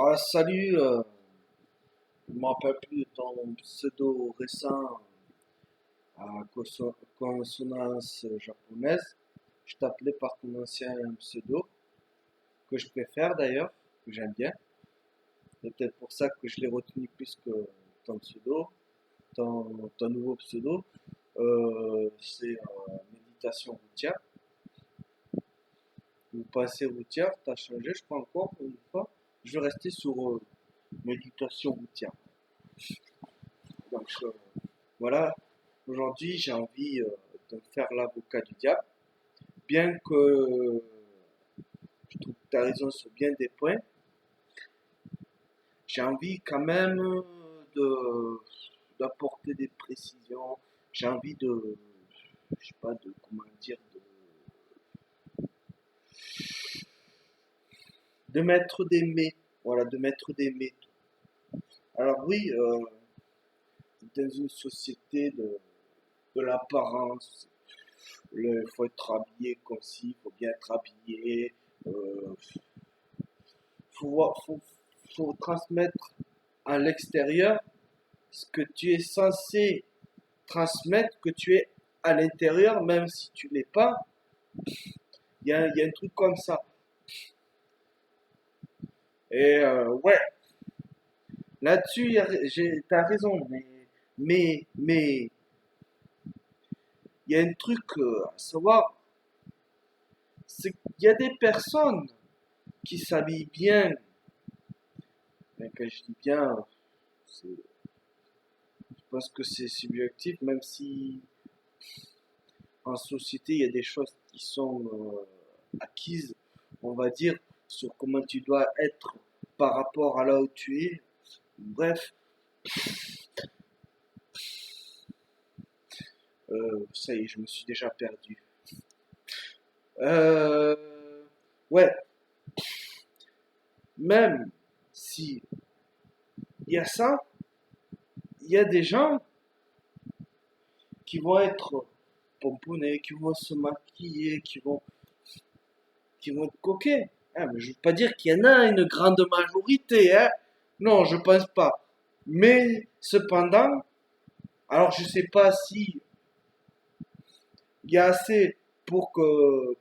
Ah, salut, je me rappelle plus de ton pseudo récent à consonance japonaise. Je t'appelais par ton ancien pseudo, que je préfère d'ailleurs, que j'aime bien. C'est peut-être pour ça que je l'ai retenu plus que ton pseudo, ton nouveau pseudo. C'est méditation routière. Ou passé routière, t'as changé, je crois encore une fois. Je vais rester sur méditation routière. Donc voilà, aujourd'hui j'ai envie de me faire l'avocat du diable, bien que je trouve que tu as raison sur bien des points, j'ai envie quand même de d'apporter des précisions, j'ai envie de, je sais pas, de, comment dire, de mettre des mais, voilà, de mettre des mais. Alors oui, dans une société de l'apparence, il faut être habillé comme ci, il faut bien être habillé, euh, faut transmettre à l'extérieur ce que tu es censé transmettre, que tu es à l'intérieur, même si tu l'es pas. Il y a un truc comme ça. Et ouais, là-dessus, t'as raison, mais, il y a un truc à savoir, c'est qu'il y a des personnes qui s'habillent bien, mais quand je dis bien, je pense que c'est subjectif, même si en société, il y a des choses qui sont acquises, on va dire, sur comment tu dois être par rapport à là où tu es. Bref, ça y est, je me suis déjà perdu. Euh, ouais, même si il y a ça, il y a des gens qui vont être pomponnés, qui vont se maquiller, qui vont être coquets. Hein, mais je veux pas dire qu'il y en a une grande majorité, hein. Non, je pense pas. Mais cependant, alors je sais pas si il y a assez pour que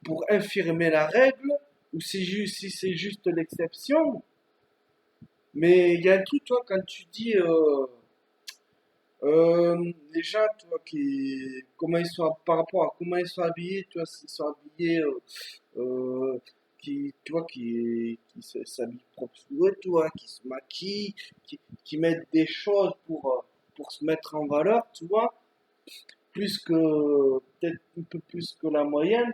pour infirmer la règle ou si c'est juste l'exception. Mais il y a un truc, toi, quand tu dis les gens, toi, comment ils sont par rapport à comment ils sont habillés, toi, s'ils sont habillés, toi, s'habillent propre sur eux, toi, qui se maquillent, qui mettent des choses pour se mettre en valeur, tu vois, peut-être un peu plus que la moyenne.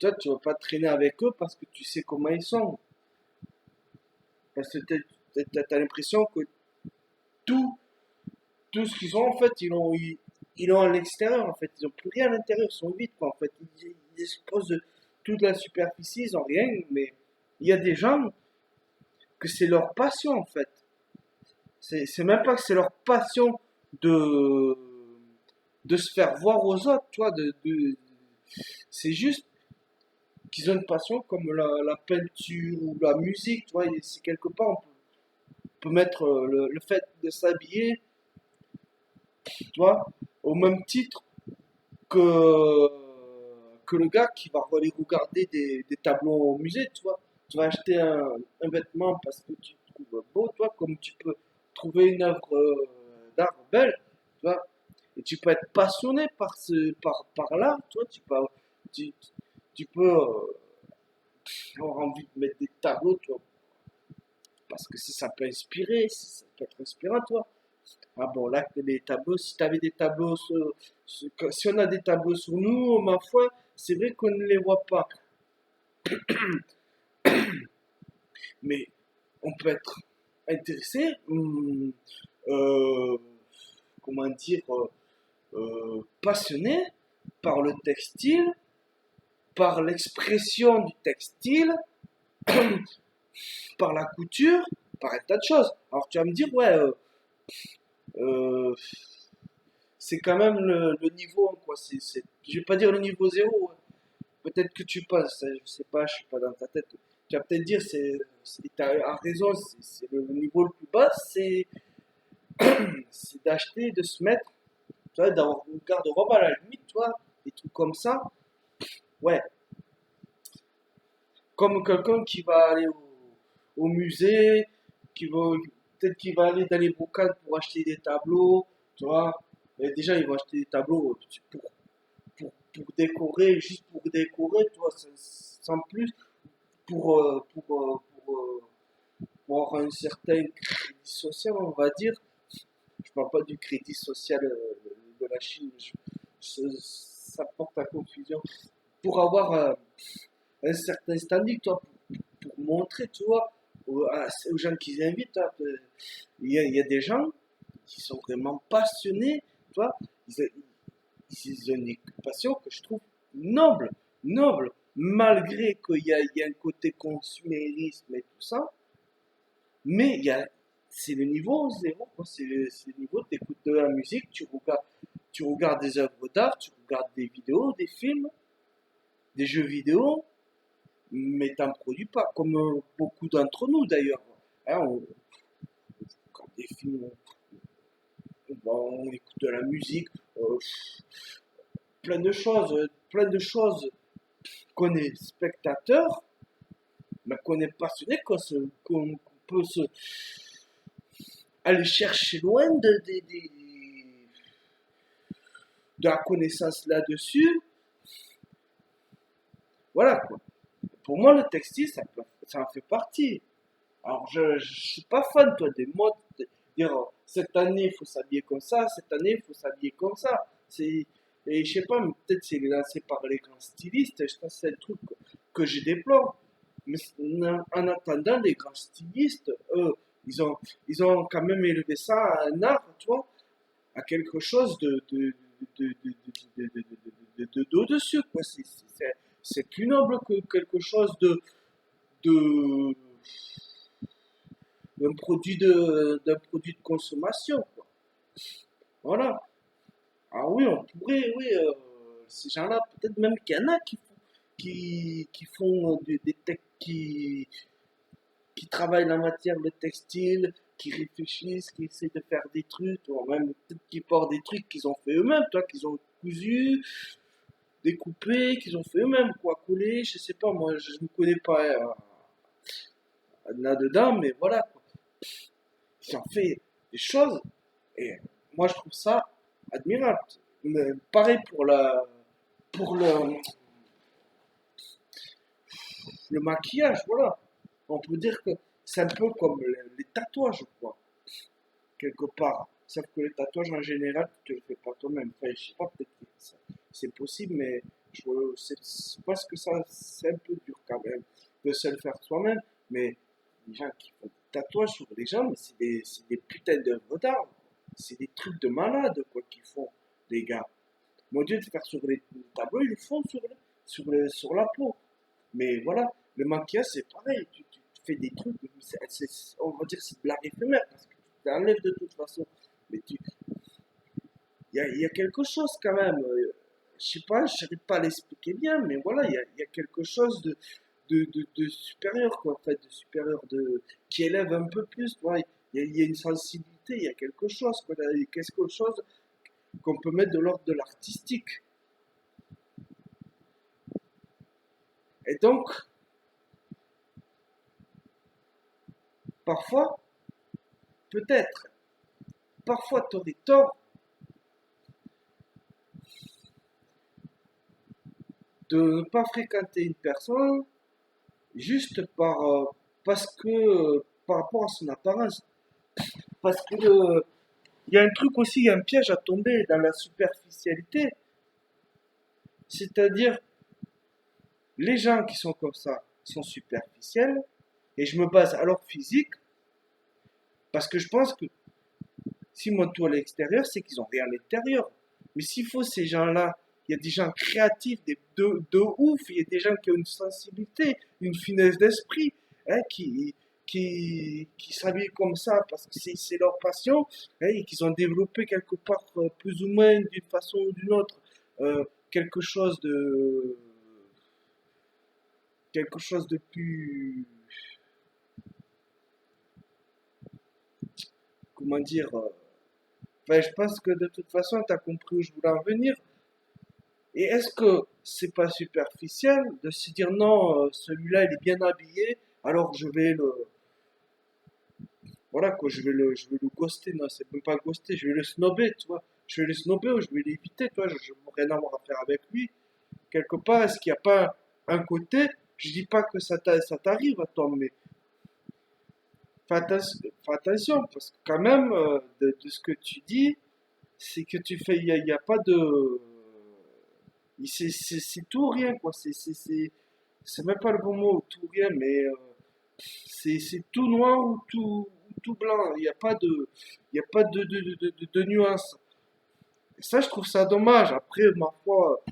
Toi, tu vas pas traîner avec eux parce que tu sais comment ils sont. Parce que t'as l'impression que tout, tout ce qu'ils ont, en fait, ils l'ont à l'extérieur, en fait. Ils ont plus rien à l'intérieur, ils sont vides, quoi, en fait. Ils exposent toute la superficie, ils ont rien, mais il y a des gens que c'est leur passion, en fait. C'est même pas que c'est leur passion de, de se faire voir aux autres, tu vois, c'est juste qu'ils ont une passion comme la peinture ou la musique, tu vois, et c'est quelque part, on peut mettre le fait de s'habiller, tu vois, au même titre que, que le gars qui va aller regarder des tableaux au musée, tu vois. Tu vas acheter un vêtement parce que tu le trouves beau, tu vois, comme tu peux trouver une œuvre d'art belle, tu vois. Et tu peux être passionné par l'art, tu vois, tu, tu peux avoir envie de mettre des tableaux, tu vois, parce que ça peut inspirer, ça peut être inspirant, toi. Ah bon, là, les tableaux, si tu avais des tableaux, si on a des tableaux sur nous, ma foi, c'est vrai qu'on ne les voit pas. Mais on peut être intéressé, euh, comment dire, passionné par le textile, par l'expression du textile, par la couture, par un tas de choses. Alors tu vas me dire, ouais, euh, c'est quand même le niveau, quoi. Je vais pas dire le niveau zéro, hein. Peut-être que tu passes, je sais pas, je suis pas dans ta tête. tu vas peut-être dire, tu as raison, c'est le niveau le plus bas, c'est d'acheter, de se mettre, tu vois, dans une garde-robe à la limite, tu vois, des trucs comme ça. Ouais, comme quelqu'un qui va aller au musée, qui va, peut-être qu'il va aller dans les bouquins pour acheter des tableaux, tu vois. Et déjà, il va acheter des tableaux pour décorer, juste pour décorer, tu vois, sans plus, pour, euh, pour, euh, pour, euh, pour avoir un certain crédit social, on va dire. Je parle pas du crédit social de la Chine, ça porte à confusion. Pour avoir un certain standing, toi, pour montrer, tu vois, aux gens qu'ils invitent, hein, il y a des gens qui sont vraiment passionnés, tu vois, ils, ils ont une passion que je trouve noble, noble, malgré il y a un côté consumérisme et tout ça, mais c'est le niveau zéro, quoi. C'est le niveau, tu écoutes de la musique, tu regardes des œuvres d'art, tu regardes des vidéos, des films, des jeux vidéo, mais t'en produis pas, comme beaucoup d'entre nous d'ailleurs. Hein, on regarde des films, on écoute de la musique, plein de choses qu'on est spectateur, mais qu'on est passionné, qu'on peut aller chercher loin de la connaissance là-dessus. Voilà quoi. Pour moi, le textile, ça en fait partie. Alors, je ne suis pas fan, toi, des modes, dire cette année, il faut s'habiller comme ça, cette année, il faut s'habiller comme ça. Et je sais pas, peut-être c'est lancé par les grands stylistes, je pense que c'est le truc que je déplore. Mais en attendant, les grands stylistes, eux, ils ont quand même élevé ça à un art, tu vois, à quelque chose d'au-dessus, quoi. C'est plus noble que quelque chose de, d'un produit de consommation, quoi. Voilà. Ah oui, on pourrait, oui, ces gens-là, peut-être même qu'il y en a qui font qui travaillent la matière, le textile, qui réfléchissent, qui essaient de faire des trucs, ou même peut-être qui portent des trucs qu'ils ont fait eux-mêmes, toi, qu'ils ont cousu, découpé, qu'ils ont fait eux-mêmes, quoi, coller, je sais pas, moi, je ne connais pas là-dedans, mais voilà, quoi. Ils ont fait des choses, et moi, je trouve ça admirable. Mais pareil pour le maquillage, voilà. On peut dire que c'est un peu comme les tatouages, quoi, quelque part. Sauf que les tatouages, en général, tu te le fais pas toi-même. Enfin, je sais pas, peut-être que c'est possible, mais je pense que ça, c'est un peu dur quand même de se le faire soi-même. Mais les gens qui font des tatouages sur les gens, mais c'est des putains d'œuvres d'art. C'est des trucs de malade, quoi, qu'ils font, les gars. Mon Dieu, de faire sur les tableaux, ils le font sur la peau. Mais voilà, le maquillage, c'est pareil. Tu fais des trucs, on va dire que c'est de l'art éphémère, parce que tu t'enlèves de toute façon. Mais il y a quelque chose quand même. Je sais pas, je n'arrive pas à l'expliquer bien, mais voilà, il y a quelque chose de supérieur, quoi, en fait, de supérieur, qui élève un peu plus, tu vois. Il y a une sensibilité, il y a quelque chose, quoi, il y a quelque chose qu'on peut mettre de l'ordre de l'artistique. Et donc, parfois, peut-être, parfois, tu aurais tort de ne pas fréquenter une personne juste parce que, par rapport à son apparence. Parce que, il y a un truc aussi, il y a un piège à tomber dans la superficialité. C'est-à-dire, les gens qui sont comme ça sont superficiels, et je me base à leur physique, parce que je pense que si moi tout à l'extérieur, c'est qu'ils ont rien à l'intérieur. Mais s'il faut ces gens-là, il y a des gens créatifs de ouf, il y a des gens qui ont une sensibilité, une finesse d'esprit, hein, qui s'habillent comme ça parce que c'est leur passion, hein, et qu'ils ont développé quelque part plus ou moins d'une façon ou d'une autre quelque chose quelque chose de plus, comment dire, enfin, je pense que de toute façon, tu as compris où je voulais en venir. Et est-ce que c'est pas superficiel de se dire non, celui-là il est bien habillé, alors je vais le, voilà quoi, je vais le ghoster, non, c'est même pas ghoster, je vais le snobber, tu vois. Je vais le snobber ou je vais l'éviter, tu vois, je veux rien avoir à faire avec lui. Quelque part, est-ce qu'il n'y a pas un côté, je dis pas que ça t'arrive à toi, mais fais attention, parce que quand même, de ce que tu dis, c'est que tu fais, il y a pas de, c'est tout ou rien, quoi, c'est même pas le bon mot, tout ou rien, mais c'est tout noir ou tout blanc. Il y a pas de nuance. Et ça, je trouve ça dommage. Après, ma foi,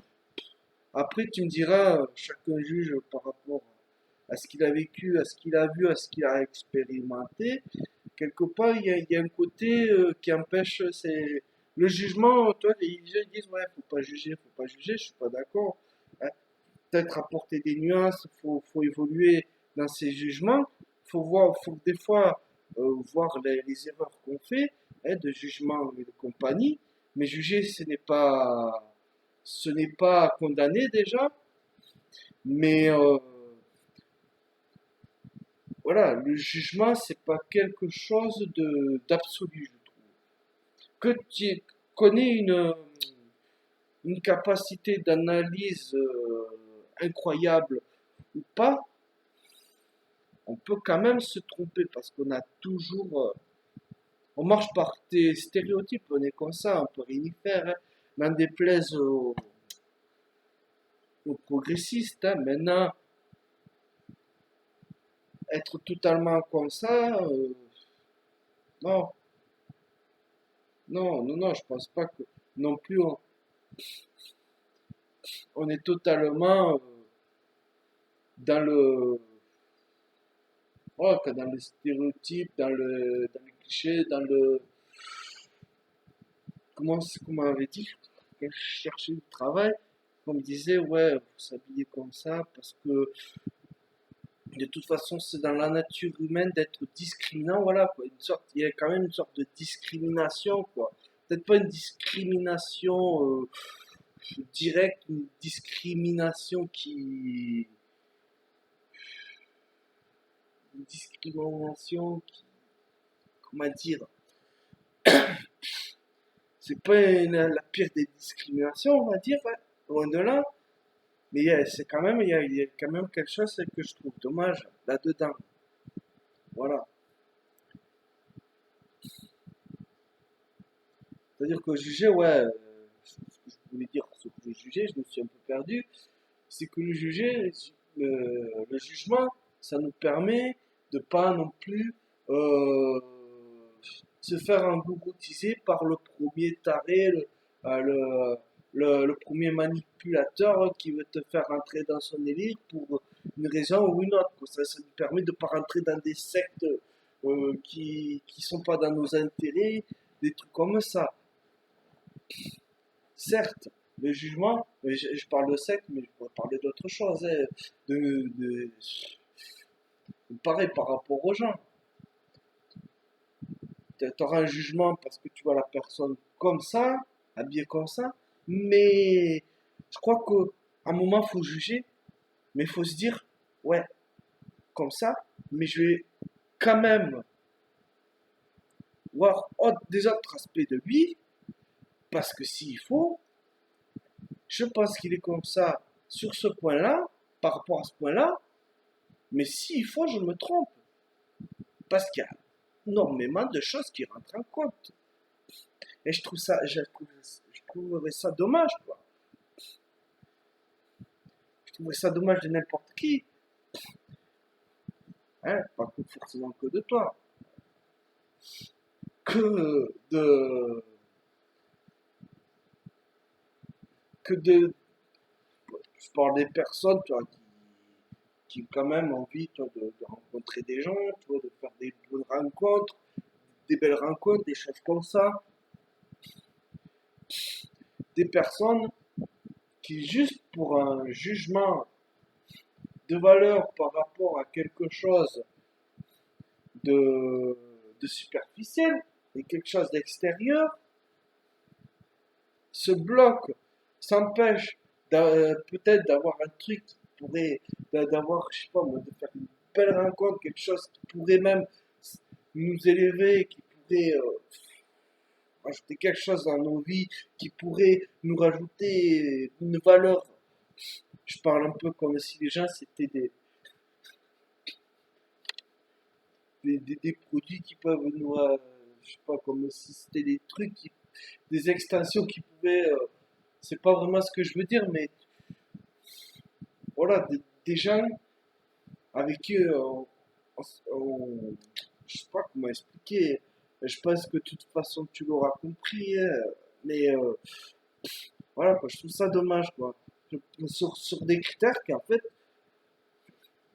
après, tu me diras, chacun juge par rapport à ce qu'il a vécu, à ce qu'il a vu, à ce qu'il a expérimenté. Quelque part, il y a un côté qui empêche le jugement. Toi, les gens disent, ouais, faut pas juger, je suis pas d'accord. Hein. Peut-être apporter des nuances, faut évoluer dans ses jugements. Faut des fois voir les erreurs qu'on fait, hein, de jugement et de compagnie. Mais juger, ce n'est pas condamner déjà, mais voilà, le jugement, c'est pas quelque chose de d'absolu, je trouve. Que tu connais une capacité d'analyse incroyable ou pas, on peut quand même se tromper parce qu'on a toujours, on marche par des stéréotypes, on est comme ça, on peut rien y faire, hein. N'en déplaise aux progressistes, hein. Maintenant, être totalement comme ça, non, non, je pense pas que non plus on est totalement dans le, oh, que dans le stéréotype, dans le cliché, dans le, comment on avait dit, quand je cherchais du travail, on me disait, ouais, vous s'habiller comme ça parce que de toute façon, c'est dans la nature humaine d'être discriminant, voilà, quoi. Il y a quand même une sorte de discrimination, quoi. Peut-être pas une discrimination directe, une discrimination comment dire, c'est pas la pire des discriminations, on va dire, ouais, loin de là, mais il y a quand même quelque chose que je trouve dommage là-dedans, voilà. C'est-à-dire que juger, ouais, ce que je voulais dire, ce que je jugeais, je me suis un peu perdu, c'est que le jugement, ça nous permet de pas non plus euh, se faire engougoutiser par le premier taré, le premier manipulateur qui veut te faire rentrer dans son élite pour une raison ou une autre. Ça nous permet de ne pas rentrer dans des sectes qui sont pas dans nos intérêts, des trucs comme ça. Certes, le jugement, je parle de secte, mais je pourrais parler d'autre chose, hein, de, pareil par rapport aux gens. Tu auras un jugement parce que tu vois la personne comme ça, habillée comme ça, mais je crois qu'à un moment, il faut juger, mais il faut se dire, ouais, comme ça, mais je vais quand même voir des autres aspects de lui, parce que s'il faut, je pense qu'il est comme ça sur ce point-là, par rapport à ce point-là, mais s'il faut, je me trompe. Parce qu'il y a énormément de choses qui rentrent en compte. Et je trouverais ça dommage, quoi. Je trouverais ça dommage de n'importe qui. Hein, pas forcément que de toi. Que de, que de, je parle des personnes, toi, qui ont quand même envie, toi, de rencontrer des gens, toi, de faire des bonnes rencontres, des belles rencontres, des choses comme ça. Des personnes qui, juste pour un jugement de valeur par rapport à quelque chose de, de superficiel et quelque chose d'extérieur, se bloque, s'empêche peut-être d'avoir un truc qui pourrait, d'avoir, je sais pas moi, de faire une belle rencontre, quelque chose qui pourrait même nous élever, qui pourrait rajouter quelque chose dans nos vies, qui pourrait nous rajouter une valeur. Je parle un peu comme si les gens c'était des produits qui peuvent nous, je sais pas, comme si c'était des trucs, des extensions qui pouvaient, c'est pas vraiment ce que je veux dire, mais voilà, des gens avec qui je sais pas comment expliquer, je pense que de toute façon tu l'auras compris, hein, mais voilà, quoi, je trouve ça dommage, quoi. Sur des critères qui, en fait,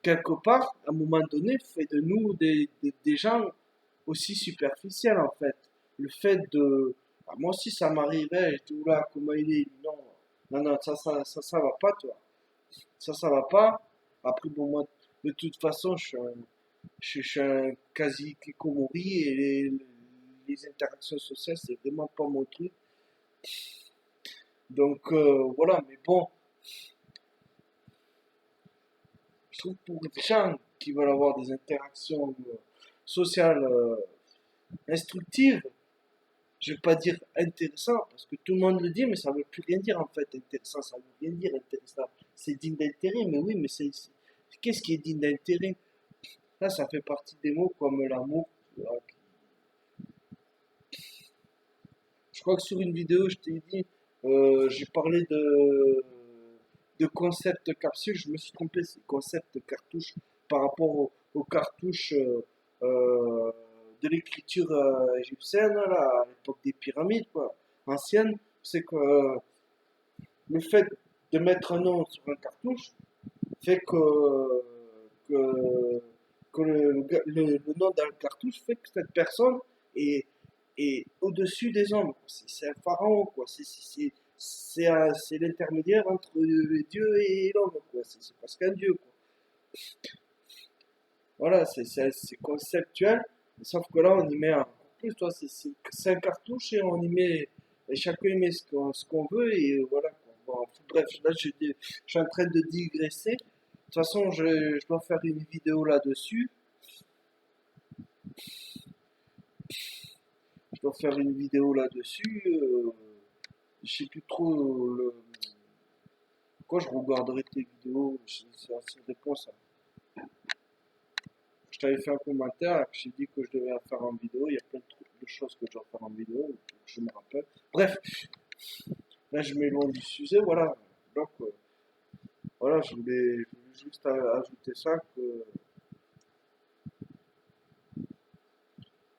quelque part, à un moment donné, fait de nous des gens aussi superficiels, en fait. Le fait de. Ah, moi aussi, ça m'arrivait, je dis, oula, comment il est? Non, non, non, ça va pas, toi. Ça va pas. Après, bon, moi, de toute façon, je suis un quasi kikomori et les interactions sociales, c'est vraiment pas mon truc. Donc, voilà, mais bon, je trouve pour les gens qui veulent avoir des interactions sociales instructives, je vais pas dire intéressant, parce que tout le monde le dit, mais ça veut plus rien dire en fait, intéressant, ça veut rien dire intéressant. C'est digne d'intérêt, mais oui, mais qu'est-ce qui est digne d'intérêt? Là, ça fait partie des mots comme l'amour. Je crois que sur une vidéo, je t'ai dit, j'ai parlé de concept capsule, je me suis trompé, c'est concept cartouche par rapport aux cartouches de l'écriture égyptienne, là, à l'époque des pyramides, quoi, ancienne. C'est que le fait de mettre un nom sur un cartouche fait que, que le nom d'un cartouche fait que cette personne est, est au-dessus des hommes. C'est un pharaon, quoi. C'est l'intermédiaire entre Dieu et l'homme, quoi. C'est presque un dieu, quoi. Voilà, c'est conceptuel, sauf que là, on y met encore plus, toi, c'est un cartouche et on y met, et chacun y met ce qu'on veut, et voilà, quoi. Bon, bref, là, je suis en train de digresser. De toute façon, je dois faire une vidéo là-dessus. Je dois faire une vidéo là-dessus. Je sais plus trop quand je regarderai tes vidéos. C'est assez réponse. Je t'avais fait un commentaire, j'ai dit que je devais faire en vidéo. Il y a plein de choses que je dois faire en vidéo, je me rappelle. Bref, là je m'éloigne du sujet, voilà. Donc voilà, je voulais juste ajouter ça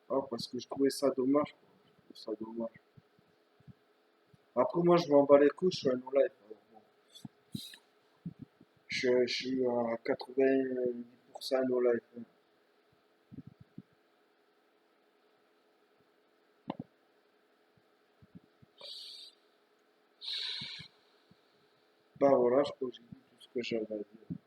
parce que je trouvais ça dommage, quoi. Je trouvais ça dommage. Après moi je m'en bats les couilles, je suis un no life. Alors, bon, je suis à 90% no life, hein. Bah voilà, je crois que j'ai dit tout ce que j'avais à dire.